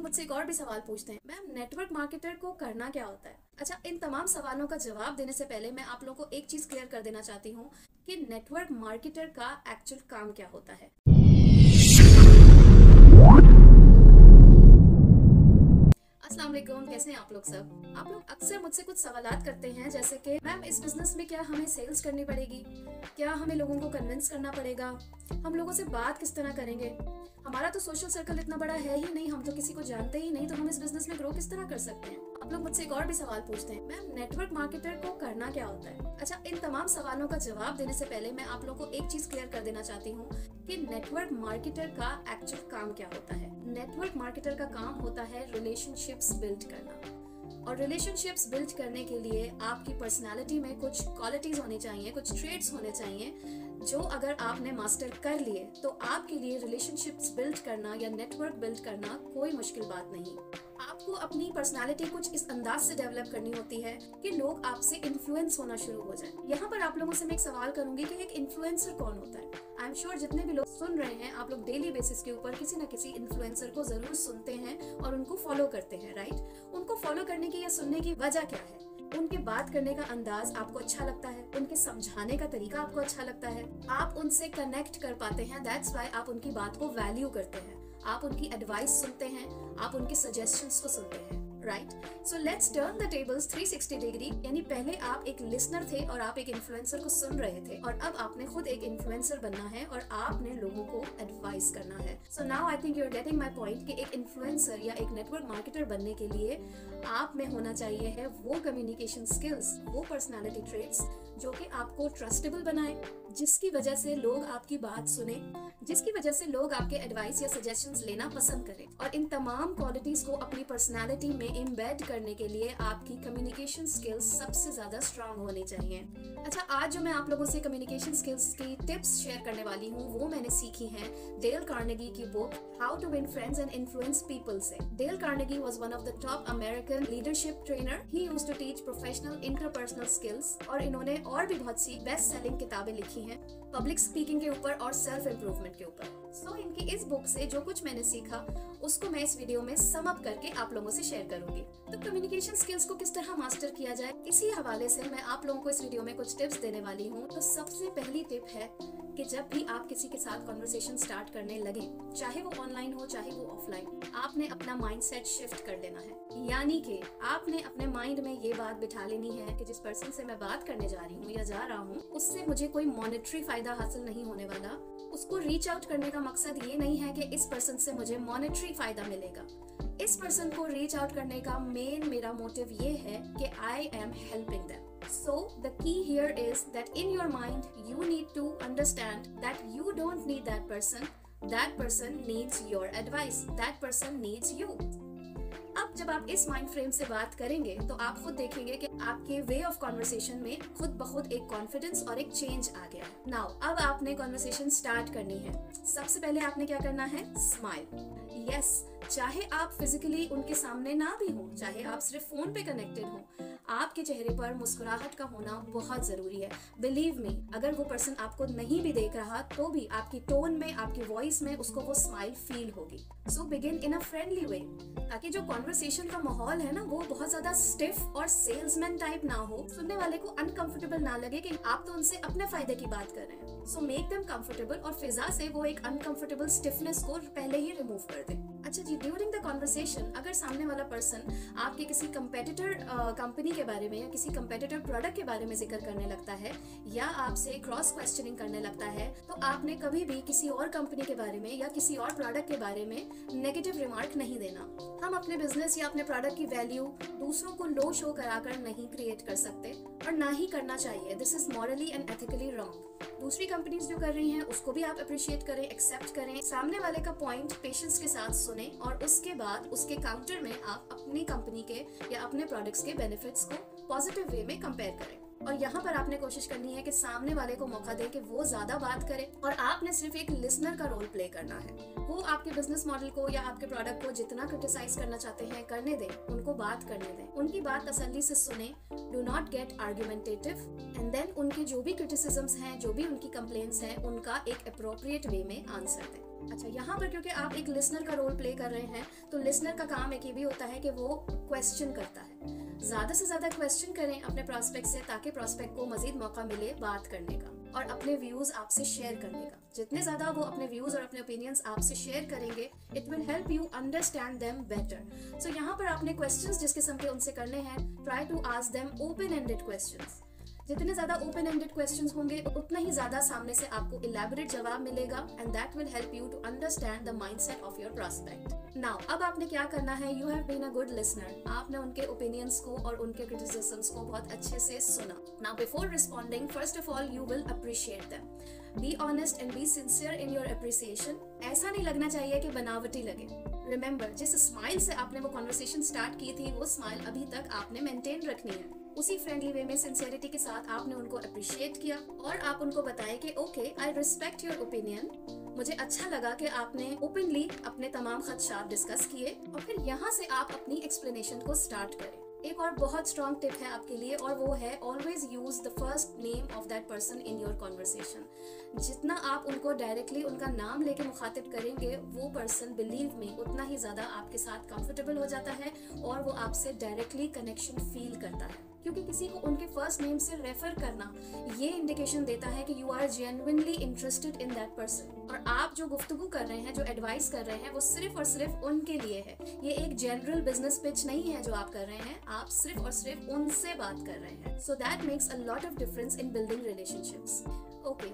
मुझसे एक और भी सवाल पूछते हैं, मैम नेटवर्क मार्केटर को करना क्या होता है। अच्छा, इन तमाम सवालों का जवाब देने से पहले मैं आप लोगों को एक चीज क्लियर कर देना चाहती हूँ कि नेटवर्क मार्केटर का एक्चुअल काम क्या होता है। अस्सलाम वालेकुम, कैसे हैं आप लोग सब। आप लोग अक्सर मुझसे कुछ सवालात करते हैं, जैसे कि मैम इस बिजनेस में क्या हमें सेल्स करनी पड़ेगी, क्या हमें लोगों को कन्विंस करना पड़ेगा, हम लोगों से बात किस तरह करेंगे, हमारा तो सोशल सर्कल इतना बड़ा है ही नहीं, हम तो किसी को जानते ही नहीं, तो हम इस बिजनेस में ग्रो किस तरह कर सकते हैं। आप लोग मुझसे एक और भी सवाल पूछते हैं, मैम नेटवर्क मार्केटर को करना क्या होता है। अच्छा, इन तमाम सवालों का जवाब देने से पहले मैं आप लोग को एक चीज क्लियर कर देना चाहती हूँ कि नेटवर्क मार्केटर का एक्चुअल काम क्या होता है। नेटवर्क मार्केटर का काम होता है रिलेशनशिप्स बिल्ड करना, और रिलेशनशिप्स बिल्ड करने के लिए आपकी पर्सनालिटी में कुछ क्वालिटीज होनी चाहिए, कुछ ट्रेड्स होने चाहिए जो अगर आपने मास्टर कर लिए तो आपके लिए रिलेशनशिप्स बिल्ड करना या नेटवर्क बिल्ड करना कोई मुश्किल बात नहीं। आपको अपनी पर्सनालिटी कुछ इस अंदाज से डेवलप करनी होती है कि लोग आपसे इन्फ्लुएंस होना शुरू हो जाए। यहाँ पर आप लोगों से मैं एक सवाल करूंगी कि एक इन्फ्लुएंसर कौन होता है। आई एम श्योर जितने भी लोग सुन रहे हैं, आप लोग डेली बेसिस के ऊपर किसी न किसी इन्फ्लुएंसर को जरूर सुनते हैं और उनको फॉलो करते हैं, राइट। उनको फॉलो करने की या सुनने की वजह क्या है। उनके बात करने का अंदाज आपको अच्छा लगता है, उनके समझाने का तरीका आपको अच्छा लगता है, आप उनसे कनेक्ट कर पाते हैं, दैट्स व्हाई आप उनकी बात को वैल्यू करते हैं, आप उनकी एडवाइस सुनते हैं, आप उनके सजेशंस को सुनते हैं, right. So let's turn the tables 360 degree, यानी पहले आप एक लिसनर थे और आप एक इन्फ्लुएंसर को सुन रहे थे, और अब आपने खुद एक इन्फ्लुएंसर बनना है और आपने लोगों को एडवाइस करना है। So now I think you are getting my point कि एक इन्फ्लुएंसर या एक नेटवर्क मार्केटर बनने के लिए आप में होना चाहिए है वो कम्युनिकेशन स्किल्स, वो पर्सनालिटी ट्रेट्स जो कि आपको ट्रस्टेबल बनाए, जिसकी वजह से लोग आपकी बात सुने, जिसकी वजह से लोग आपके एडवाइस या सजेशंस लेना पसंद करें। और इन तमाम क्वालिटीज को अपनी पर्सनालिटी में एम्बेड करने के लिए आपकी कम्युनिकेशन स्किल्स सबसे ज्यादा स्ट्रांग होनी चाहिए। अच्छा, आज जो मैं आप लोगों से कम्युनिकेशन स्किल्स की टिप्स शेयर करने वाली हूँ वो मैंने सीखी हैं डेल कार्नेगी की book how to win friends and influence people से। Dale Carnegie was one of the top American leadership trainer. He used to teach professional interpersonal skills, और इन्होंने और भी बहुत सी बेस्ट सेलिंग किताबें लिखी हैं पब्लिक स्पीकिंग के ऊपर और सेल्फ इम्प्रूवमेंट के ऊपर। सो इनकी इस बुक से जो कुछ मैंने सीखा उसको मैं इस वीडियो में सम अप करके आप लोगों से शेयर करूंगी। तो कम्युनिकेशन स्किल्स को किस तरह मास्टर किया जाए, इसी हवाले से मैं आप लोगों को इस वीडियो में कुछ टिप्स देने वाली हूँ। तो सबसे पहली टिप है कि जब भी आप किसी के साथ कॉन्वर्सेशन स्टार्ट करने लगे, चाहे वो ऑनलाइन हो चाहे वो ऑफलाइन, आपने अपना माइंडसेट शिफ्ट कर लेना है। यानी कि आपने अपने माइंड में ये बात बिठा लेनी है कि जिस पर्सन से मैं बात करने जा रही हूँ या जा रहा हूँ उससे मुझे कोई मॉनेटरी फायदा हासिल नहीं होने वाला। उसको रीच आउट करने का मकसद ये नहीं है कि इस पर्सन से मुझे मॉनेटरी फायदा मिलेगा। इस पर्सन को रीच आउट करने का मेरा मोटिव ये है कि I am helping them. So the key here is that in your mind you need to understand that you don't need that person needs your advice, that person needs you. अब जब आप इस mind frame से बात करेंगे तो आप खुद देखेंगे कि आपके वे ऑफ कॉन्वर्सेशन में खुद ब खुद एक कॉन्फिडेंस और एक चेंज आ गया है। नाउ अब आपने कॉन्वर्सेशन स्टार्ट करनी है। सबसे पहले आपने क्या करना है, स्माइल। यस, चाहे आप फिजिकली उनके सामने ना भी हो, चाहे आप सिर्फ फोन पे कनेक्टेड हो, आपके चेहरे पर मुस्कुराहट का होना बहुत जरूरी है। बिलीव मी, अगर वो पर्सन आपको नहीं भी देख रहा तो भी आपकी टोन में, आपकी वॉइस में उसको वो स्माइल फील होगी। सो begin in a friendly way, ताकि जो कॉन्वर्सेशन का माहौल है ना वो बहुत ज्यादा स्टिफ और सेल्समैन टाइप ना हो, सुनने वाले को अनकंफर्टेबल ना लगे कि आप तो उनसे अपने फायदे की बात कर रहे हैं। सो मेक देम कंफर्टेबल, और फिजा से वो एक अनकंफर्टेबल स्टिफनेस को पहले ही रिमूव कर दे। अच्छा जी, ड्यूरिंग द कॉन्वर्सेशन अगर सामने वाला पर्सन आपके किसी कंपेटिटर कंपनी के बारे में या किसी कंपेटिटर प्रोडक्ट के बारे में जिक्र करने लगता है या आपसे क्रॉस क्वेश्चनिंग करने लगता है, तो आपने कभी भी किसी और कंपनी के बारे में या किसी और प्रोडक्ट के बारे में नेगेटिव रिमार्क नहीं देना। हम अपने बिजनेस या अपने प्रोडक्ट की वैल्यू दूसरों को लो शो कराकर नहीं क्रिएट कर सकते और ना ही करना चाहिए। This is morally and ethically wrong. दूसरी कंपनीज जो कर रही हैं उसको भी आप अप्रिशिएट करें, एक्सेप्ट करें, सामने वाले का पॉइंट पेशेंस के साथ सुने और उसके बाद उसके काउंटर में आप अपनी कंपनी के या अपने प्रोडक्ट्स के बेनिफिट्स को पॉजिटिव वे में कंपेयर करें। और यहाँ पर आपने कोशिश करनी है कि सामने वाले को मौका दे कि वो ज्यादा बात करे और आपने सिर्फ एक लिसनर का रोल प्ले करना है। वो आपके बिजनेस मॉडल को या आपके प्रोडक्ट को जितना क्रिटिसाइज करना चाहते हैं करने दें, उनको बात करने दें, उनकी बात तसल्ली से सुने, do not get argumentative, and then उनके जो भी क्रिटिसिज्म्स हैं, जो भी उनकी कंप्लेंट्स हैं, उनका एक अप्रोप्रिएट वे में आंसर दें। अच्छा, यहाँ पर क्योंकि आप एक लिसनर का रोल प्ले कर रहे हैं, तो लिसनर का काम एक ये भी होता है कि वो क्वेश्चन करता है। ज्यादा से ज्यादा क्वेश्चन करें अपने प्रोस्पेक्ट से, ताकि प्रोस्पेक्ट को मजीद मौका मिले बात करने का और अपने व्यूज आपसे शेयर करने का। जितने ज्यादा वो अपने व्यूज और अपने ओपिनियंस आपसे शेयर करेंगे, it will help you understand them better. So यहाँ पर आपने क्वेश्चंस जिस किस्म के उनसे करने हैं, try to ask them open ended questions. जितने ज्यादा ओपन एंडेड क्वेश्चंस होंगे, उतना ही ज्यादा सामने से आपको इलैबोरेट जवाब मिलेगा, and that will help you to understand the mindset of your prospect. Now अब आपने क्या करना है, you have been a good listener. आपने उनके ओपिनियंस को और उनके क्रिटिसिज्म्स को बहुत अच्छे से सुना। Now before responding, first of all you will appreciate them. Be honest and be sincere in your appreciation. ऐसा नहीं लगना चाहिए कि बनावटी लगे। रिमेंबर, जिस स्माइल से आपने वो कॉन्वर्सेशन स्टार्ट की थी, वो स्माइल अभी तक आपने मेंटेन रखनी है। उसी फ्रेंडली वे में सिंसियरिटी के साथ आपने उनको अप्रिशिएट किया और आप उनको बताएं कि okay, I respect your opinion. मुझे अच्छा लगा कि आपने ओपनली अपने तमाम खदशात डिस्कस किए, और फिर यहाँ से आप अपनी एक्सप्लेनेशन को स्टार्ट करें। एक और बहुत स्ट्रॉन्ग टिप है आपके लिए, और वो है always use the first name of that person in your conversation. जितना आप उनको डायरेक्टली उनका नाम लेके मुखातिब करेंगे, वो पर्सन बिलीव में उतना ही ज्यादा आपके साथ कंफर्टेबल हो जाता है और वो आपसे डायरेक्टली कनेक्शन फील करता है। क्योंकि किसी को उनके फर्स्ट नेम से रेफर करना ये इंडिकेशन देता है कि you are genuinely interested in that person, और आप जो गुफ्तगू कर रहे हैं, जो एडवाइस कर रहे हैं, वो सिर्फ और सिर्फ उनके लिए है। ये एक जनरल बिजनेस पिच नहीं है जो आप कर रहे हैं, आप सिर्फ और सिर्फ उनसे बात कर रहे हैं। So that makes a lot of difference in building relationships. Okay,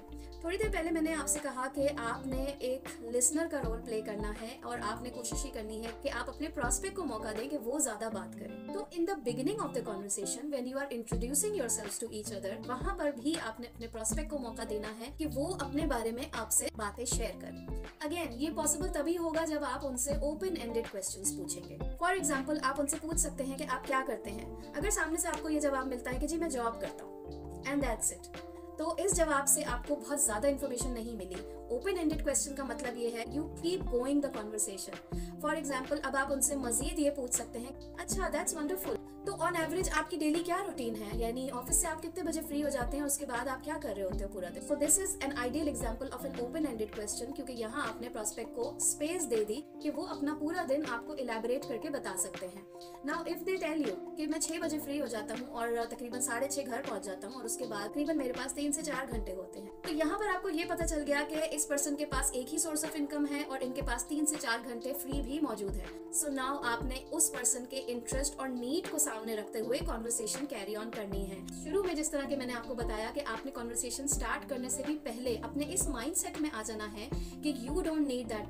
थोड़ी देर पहले मैंने आपसे कहा कि आपने एक लिसनर का रोल प्ले करना है और आपने कोशिश ही करनी है कि आप अपने प्रोस्पेक्ट को मौका दें कि वो ज्यादा बात करें। तो in the beginning of the conversation, when you are introducing yourselves to each other, वहाँ पर भी आपने अपने प्रोस्पेक्ट को मौका देना है कि वो अपने बारे में आपसे बातें शेयर करें। अगेन, ये पॉसिबल तभी होगा जब आप उनसे ओपन एंडेड क्वेश्चंस पूछेंगे। फॉर एग्जाम्पल, आप उनसे पूछ सकते हैं कि आप क्या करते हैं। अगर सामने से आपको ये जवाब मिलता है कि जी मैं जॉब करता हूँ, एंड दैट्स इट, तो इस जवाब से आपको बहुत ज्यादा इन्फॉर्मेशन नहीं मिली। ओपन एंडेड क्वेश्चन का मतलब ये है you keep going the conversation. For example, अब आप उनसे मजीद ये पूछ सकते हैं, अच्छा दैट्स वंडरफुल, तो ऑन एवरेज आपकी डेली क्या रूटीन है, यानी ऑफिस से आप कितने बजे फ्री हो जाते हैं और उसके बाद आप क्या कर रहे होते हो पूरा दिन। So this is an ideal example of an open ended question, क्योंकि यहाँ आपने प्रोस्पेक्ट को स्पेस दे दी कि वो अपना पूरा दिन आपको इलैबोरेट करके बता सकते हैं। Now if they tell you कि मैं 6 बजे फ्री हो जाता हूँ और तकरीबन 6:30 घर पहुंच जाता हूँ और उसके बाद तकरीबन मेरे पास 3 से 4 घंटे होते हैं, तो यहाँ पर आपको ये पता चल गया कि इस पर्सन के पास एक ही सोर्स ऑफ इनकम है और इनके पास 3 से 4 घंटे फ्री भी मौजूद है। सो नाउ आपने उस पर्सन के इंटरेस्ट और नीड को सामने रखते हुए कॉन्वर्सेशन कैरी ऑन करनी है। शुरू में जिस तरह के मैंने आपको बताया कि आपने कॉन्वर्सेशन स्टार्ट करने से भी पहले अपने इस माइंडसेट में आ जाना है कि you don't need that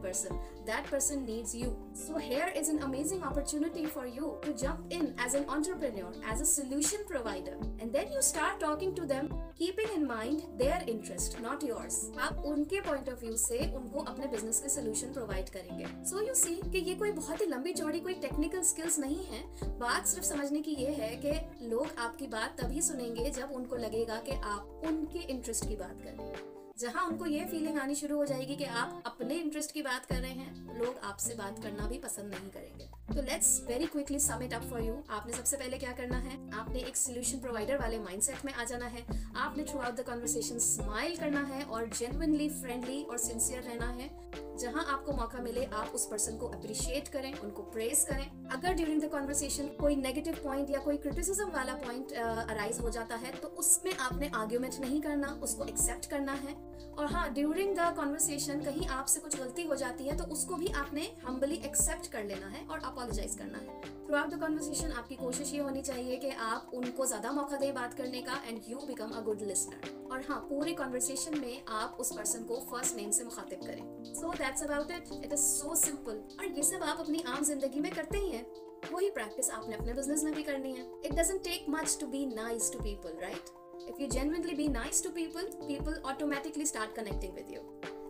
person needs you. So here is an amazing opportunity for you to jump in as an entrepreneur, as a solution provider, and then you start talking to them keeping in mind their interest, not yours. आप उनके point of view से उनको अपने business के solution provide करेंगे। So you see कि ये कोई बहुत ही लंबी चौड़ी कोई टेक्निकल स्किल्स नहीं है। बात सिर्फ समझने की ये है कि लोग आपकी बात तभी सुनेंगे जब उनको लगेगा कि आप उनके इंटरेस्ट की बात कर रहे हैं। जहां उनको ये फीलिंग आनी शुरू हो जाएगी कि आप अपने इंटरेस्ट की बात कर रहे हैं, लोग आपसे बात करना भी पसंद नहीं करेंगे। तो let's very quickly sum it up for you. आपने सबसे पहले क्या करना है, आपने एक सोल्यूशन प्रोवाइडर वाले माइंडसेट में आ जाना है। आपने through out the conversation smile करना है और जेन्युइनली फ्रेंडली और सिंसियर रहना है। जहां आपको मौका मिले आप उस पर्सन को अप्रिशिएट करें, उनको प्रेज करें। अगर ड्यूरिंग द कॉन्वर्सेशन कोई नेगेटिव पॉइंट या कोई क्रिटिसिज्म वाला पॉइंट अराइज हो जाता है, तो उसमें आपने आर्ग्यूमेंट नहीं करना, उसको एक्सेप्ट करना है। और हाँ, ड्यूरिंग द कॉन्वर्सेशन कहीं आपसे कुछ गलती हो जाती है तो उसको भी आपने हम्बली एक्सेप्ट कर लेना है और अपोलोजाइज करना है। थ्रू आउट द कॉन्वर्सेशन आपकी कोशिश ये होनी चाहिए कि आप उनको ज्यादा मौका दें बात करने का, and you become a good listener. और हाँ, पूरी कॉन्वर्सेशन में आप उस पर्सन को फर्स्ट नेम से मुखातिब करें। So that's about it. It is so simple, और ये सब आप अपनी आम जिंदगी में करते ही हैं। वही प्रैक्टिस आपने अपने बिजनेस में भी करनी है। It doesn't take much to be nice to people, right? If you genuinely be nice to people, people automatically start connecting with you.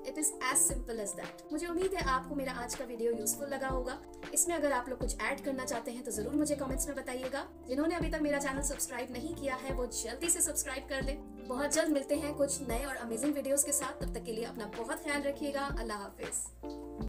It is as simple as that. मुझे उम्मीद है आपको मेरा आज का वीडियो यूजफुल लगा होगा। इसमें अगर आप लोग कुछ ऐड करना चाहते हैं तो जरूर मुझे कमेंट्स में बताइएगा। जिन्होंने अभी तक मेरा चैनल सब्सक्राइब नहीं किया है वो जल्दी से सब्सक्राइब कर लें। बहुत जल्द मिलते हैं कुछ नए और अमेजिंग वीडियोस के साथ। तब तक के लिए अपना बहुत ख्याल रखिएगा। अल्लाह हाफिज।